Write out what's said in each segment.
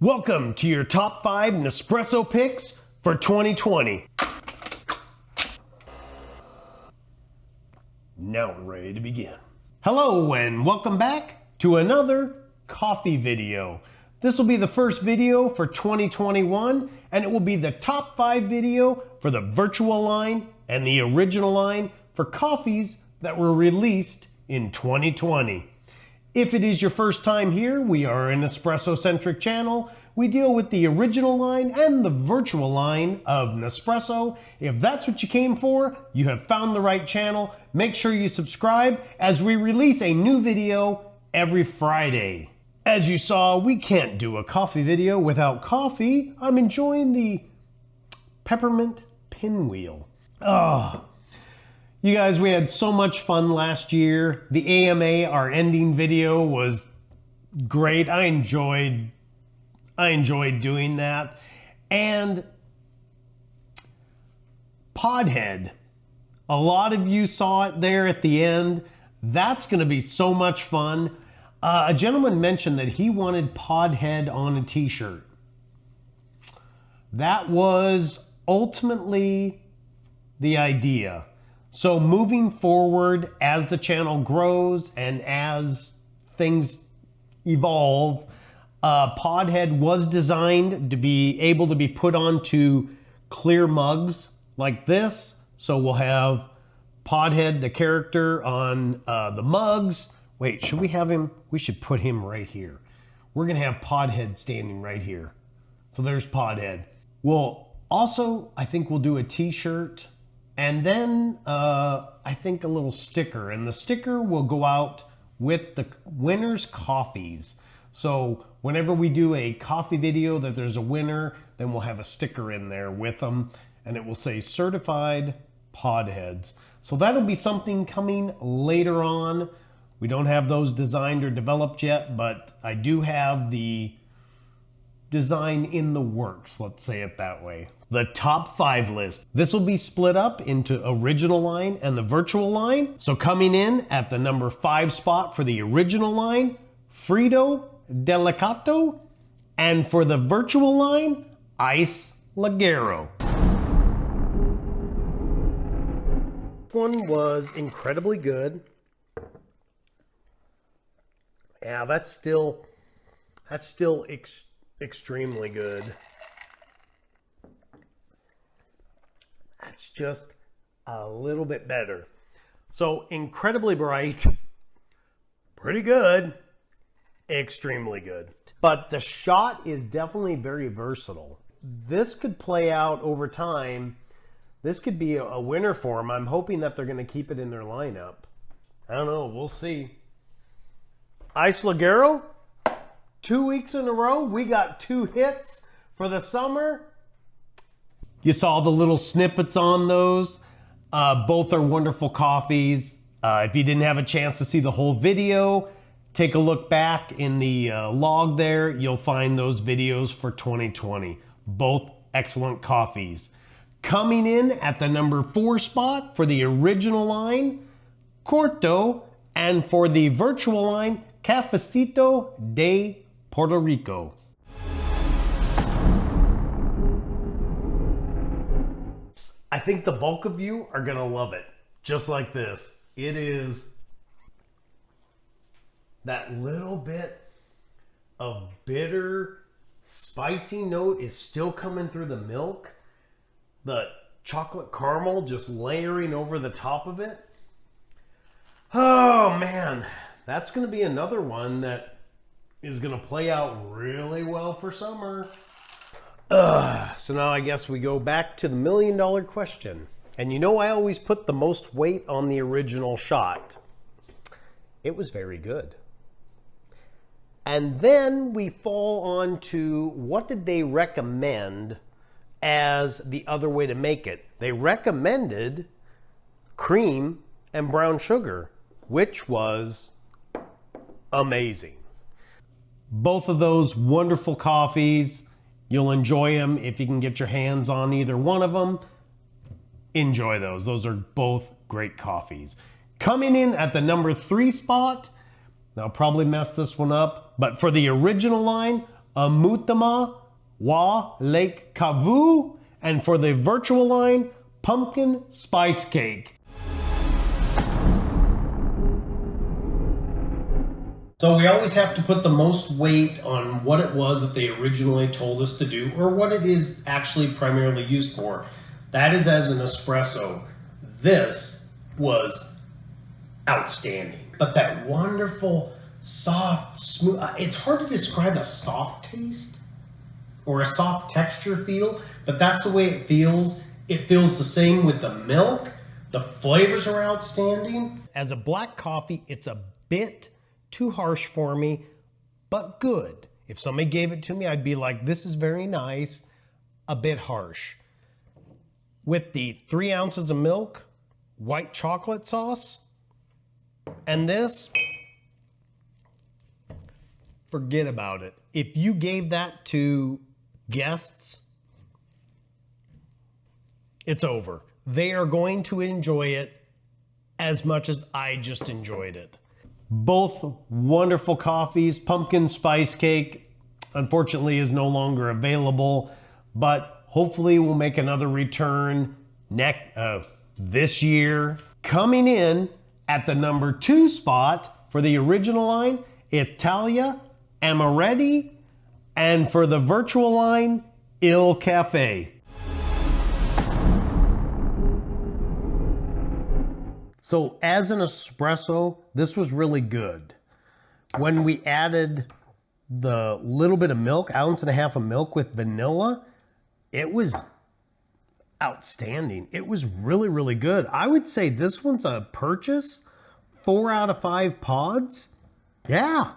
Welcome to your top 5 Nespresso picks for 2020. Now we're ready to begin. Hello and welcome back to another coffee video. This will be the first video for 2021 and it will be the top 5 video for the Vertuo line and the original line for coffees that were released in 2020. If it is your first time here, we are an espresso-centric channel. We deal with the original line and the Vertuo line of Nespresso. If that's what you came for, you have found the right channel. Make sure you subscribe as we release a new video every Friday. As you saw, we can't do a coffee video without coffee. I'm enjoying the peppermint pinwheel. Oh. You guys, we had so much fun last year. The AMA, our ending video, was great. I enjoyed doing that. And Podhead, a lot of you saw it there at the end. That's going to be so much fun. A gentleman mentioned that he wanted Podhead on a t-shirt. That was ultimately the idea. So moving forward, as the channel grows and as things evolve, Podhead was designed to be able to be put onto clear mugs like this. So we'll have Podhead, the character, on the mugs. Wait, should we have him? We should put him right here. We're gonna have Podhead standing right here. So there's Podhead. We'll also, I think we'll do a t-shirt. And then I think a little sticker, and the sticker will go out with the winner's coffees. So whenever we do a coffee video that there's a winner, then we'll have a sticker in there with them and it will say certified Podheads. So that'll be something coming later on. We don't have those designed or developed yet, but I do have the design in the works, let's say it that way. The top 5 list. This will be split up into original line and the Vertuo line. So coming in at the number 5 spot for the original line, FREDDO, DELICATO, and for the Vertuo line, LEGGERO. This one was incredibly good. Yeah, that's still extremely good. That's just a little bit better. So incredibly bright, pretty good, extremely good. But the shot is definitely very versatile. This could play out over time. This could be a winner for them. I'm hoping that they're going to keep it in their lineup. I don't know, we'll see. LEGGERO, 2 weeks in a row, we got 2 hits for the summer. You saw the little snippets on those. Both are wonderful coffees. If you didn't have a chance to see the whole video, take a look back in the log there. You'll find those videos for 2020. Both excellent coffees. Coming in at the number 4 spot for the original line, CORTO, and for the Vertuo line, Cafecito de Puerto Rico. I think the bulk of you are gonna love it, just like this. It is that little bit of bitter, spicy note is still coming through the milk. The chocolate caramel just layering over the top of it. Oh man, that's gonna be another one that is gonna play out really well for summer. So now I guess we go back to the $1 million question. And you know I always put the most weight on the original shot. It was very good. And then we fall on to what did they recommend as the other way to make it? They recommended cream and brown sugar, which was amazing. Both of those wonderful coffees. You'll enjoy them if you can get your hands on either one of them. Enjoy those. Those are both great coffees. Coming in at the number 3 spot, I'll probably mess this one up, but for the original line, UMUTIMA wa Lake KIVU, and for the Vertuo line, pumpkin spice cake. So we always have to put the most weight on what it was that they originally told us to do, or what it is actually primarily used for. That is as an espresso. This was outstanding. But that wonderful, soft, smooth, it's hard to describe a soft taste or a soft texture feel, but that's the way it feels. It feels the same with the milk. The flavors are outstanding. As a black coffee, it's a bit too harsh for me, but good. If somebody gave it to me, I'd be like, this is very nice, a bit harsh. With the 3 ounces of milk, white chocolate sauce, and this, forget about it. If you gave that to guests, it's over. They are going to enjoy it as much as I just enjoyed it. Both wonderful coffees. Pumpkin spice cake, unfortunately, is no longer available, but hopefully we'll make another return this year. Coming in at the number 2 spot for the original line, Italia, Amaretti, and for the Vertuo line, Il Caffè. So as an espresso, this was really good. When we added the little bit of milk, 1.5 ounces of milk with vanilla, it was outstanding. It was really, really good. I would say this one's a purchase. 4 out of 5 pods. Yeah.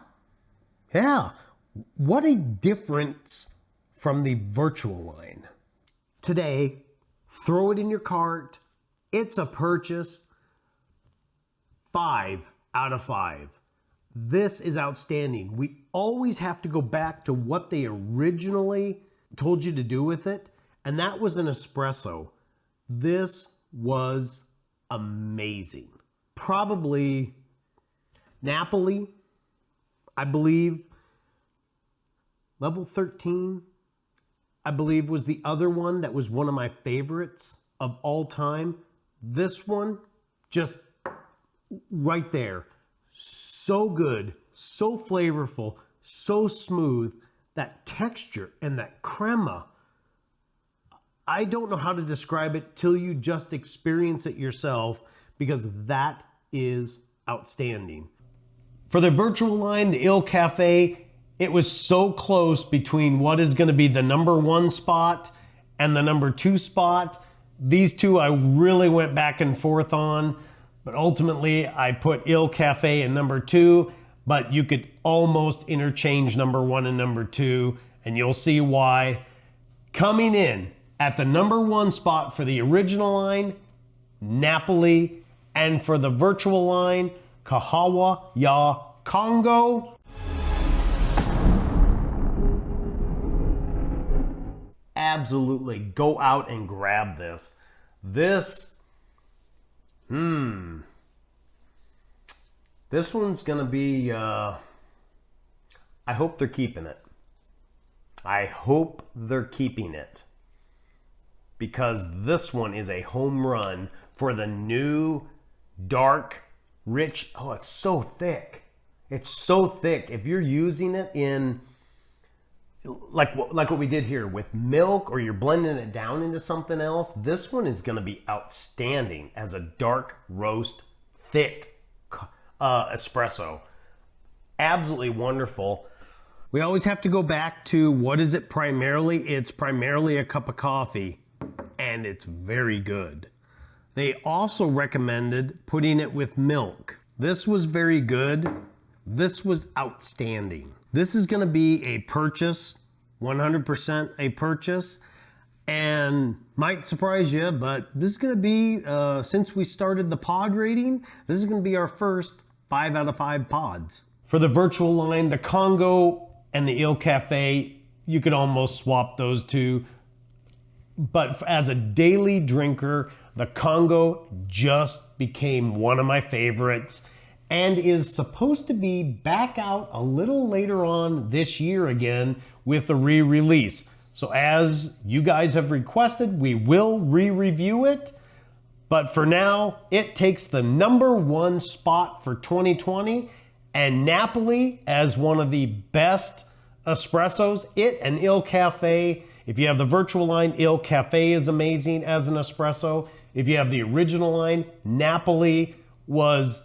What a difference from the Vertuo line. Today, throw it in your cart. It's a purchase. 5 out of 5. This is outstanding. We always have to go back to what they originally told you to do with it, and that was an espresso. This was amazing. Probably Napoli, I believe. Level 13, I believe, was the other one that was one of my favorites of all time. This one, just right there. So good, so flavorful, so smooth. That texture and that crema. I don't know how to describe it till you just experience it yourself, because that is outstanding. For the Vertuo line, the Il Caffè, it was so close between what is going to be the number 1 spot and the number 2 spot. These two I really went back and forth on. But ultimately, I put Il Caffè in number 2, but you could almost interchange number 1 and number 2, and you'll see why. Coming in at the number 1 spot for the original line, Napoli, and for the Vertuo line, KAYAWA CONGO. Absolutely, go out and grab this. This one's gonna be, I hope they're keeping it. I hope they're keeping it. Because this one is a home run for the new, dark, rich, oh, it's so thick. It's so thick. If you're using it in, like what we did here with milk, or you're blending it down into something else, this one is going to be outstanding as a dark roast, thick espresso. Absolutely wonderful. We always have to go back to what is it primarily? It's primarily a cup of coffee, and it's very good. They also recommended putting it with milk. This was very good. This was outstanding. This is going to be a purchase, 100% a purchase, and might surprise you, but this is going to be, since we started the pod rating, this is going to be our first 5 out of 5 pods. For the Vertuo line, the Congo and the Il Caffè, you could almost swap those two. But as a daily drinker, the Congo just became one of my favorites. and is supposed to be back out a little later on this year again with a re-release. So as you guys have requested, we will re-review it. But for now, it takes the #1 spot for 2020, and Napoli as one of the best espressos. It and Il Caffè, if you have the Vertuo line, Il Caffè is amazing as an espresso. If you have the original line, Napoli was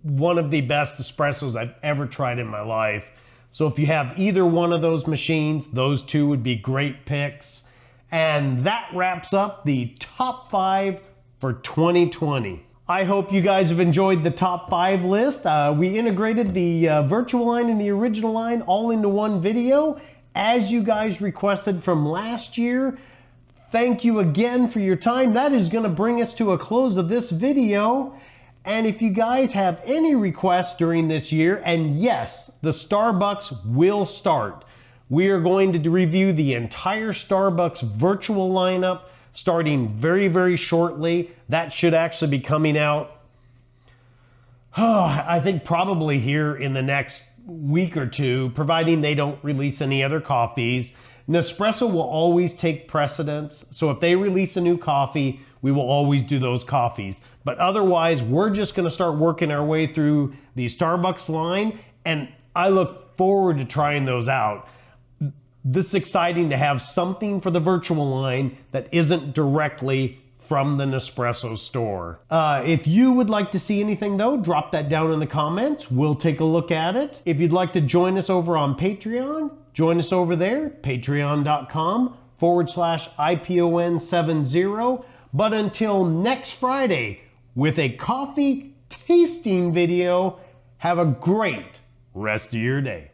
one of the best espressos I've ever tried in my life. So if you have either one of those machines, those two would be great picks. And that wraps up the top 5 for 2020. I hope you guys have enjoyed the top 5 list. We integrated the Vertuo line and the original line all into one video, as you guys requested from last year. Thank you again for your time. That is going to bring us to a close of this video. And if you guys have any requests during this year, and yes, the Starbucks will start. We are going to review the entire Starbucks Vertuo lineup starting very, very shortly. That should actually be coming out, I think probably here in the next week or two, providing they don't release any other coffees. Nespresso will always take precedence. So if they release a new coffee, we will always do those coffees. But otherwise, we're just going to start working our way through the Starbucks line, and I look forward to trying those out. This is exciting to have something for the Vertuo line that isn't directly from the Nespresso store. If you would like to see anything though, drop that down in the comments. We'll take a look at it. If you'd like to join us over on Patreon, join us over there, patreon.com/IPON70. But until next Friday with a coffee tasting video, have a great rest of your day.